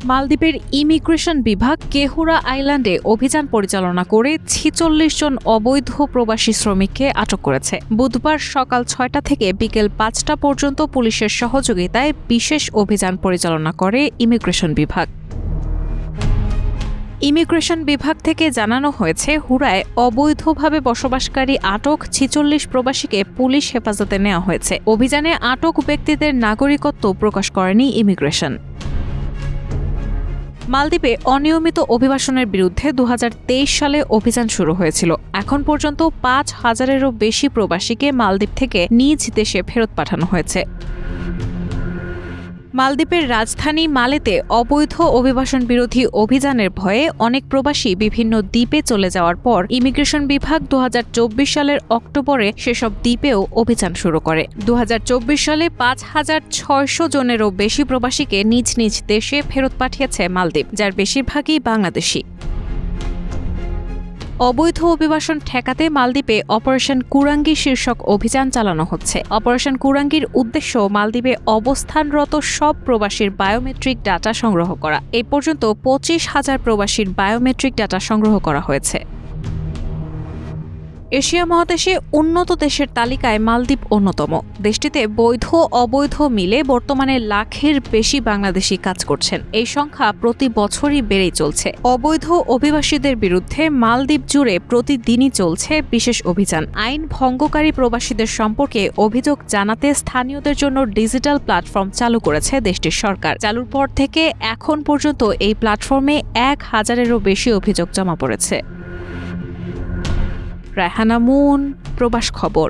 মালদ্বীপের ইমিগ্রেশন বিভাগ কেহুরা আইল্যান্ডে অভিযান পরিচালনা করে ৪৬ জন অবৈধ প্রবাসী শ্রমিককে আটক করেছে। বুধবার সকাল ৬টা থেকে বিকেল ৫টা পর্যন্ত পুলিশের সহযোগিতায় বিশেষ অভিযান পরিচালনা করে ইমিগ্রেশন বিভাগ। ইমিগ্রেশন বিভাগ থেকে জানানো হয়েছে, হুরায় অবৈধভাবে বসবাসকারী আটক ৪৬ প্রবাসীকে পুলিশ হেফাজতে নেওয়া হয়েছে। অভিযানে আটক ব্যক্তিদের নাগরিকত্ব প্রকাশ করেনি ইমিগ্রেশন। মালদ্বীপে অনিয়মিত অভিবাসনের বিরুদ্ধে ২০২৩ সালে অভিযান শুরু হয়েছিল। এখন পর্যন্ত ৫,০০০-এরও বেশি প্রবাসীকে মালদ্বীপ থেকে নিজ দেশে ফেরত পাঠানো হয়েছে। মালদ্বীপের রাজধানী মালেতে অবৈধ অভিবাসন বিরোধী অভিযানের ভয়ে অনেক প্রবাসী বিভিন্ন দ্বীপে চলে যাওয়ার পর ইমিগ্রেশন বিভাগ ২০২৪ সালের অক্টোবরে সেসব দ্বীপেও অভিযান শুরু করে। ২০২৪ সালে ৫,৬০০ জনেরও বেশি প্রবাসীকে নিজ নিজ দেশে ফেরত পাঠিয়েছে মালদ্বীপ, যার বেশিরভাগই বাংলাদেশি। অবৈধ অভিবাসন ঠেকাতে মালদ্বীপে অপারেশন কুরাঙ্গি শীর্ষক অভিযান চালানো হচ্ছে। অপারেশন কুরাঙ্গির উদ্দেশ্য মালদ্বীপে অবস্থানরত সব প্রবাসীর বায়োমেট্রিক ডাটা সংগ্রহ করা। এ পর্যন্ত ২৫,০০০ প্রবাসীর বায়োমেট্রিক ডাটা সংগ্রহ করা হয়েছে। এশিয়া মহাদেশে উন্নত দেশের তালিকায় মালদ্বীপ অন্যতম। দেশটিতে বৈধ অবৈধ মিলে বর্তমানে লাখের বেশি বাংলাদেশি কাজ করছেন। এই সংখ্যা প্রতি বছরই বেড়েই চলছে। অবৈধ অভিবাসীদের বিরুদ্ধে মালদ্বীপ জুড়ে প্রতিদিনই চলছে বিশেষ অভিযান। আইন ভঙ্গকারী প্রবাসীদের সম্পর্কে অভিযোগ জানাতে স্থানীয়দের জন্য ডিজিটাল প্ল্যাটফর্ম চালু করেছে দেশটির সরকার। চালুর পর থেকে এখন পর্যন্ত এই প্ল্যাটফর্মে ১,০০০-এরও বেশি অভিযোগ জমা পড়েছে। রায়হানা মুন, প্রবাস খবর।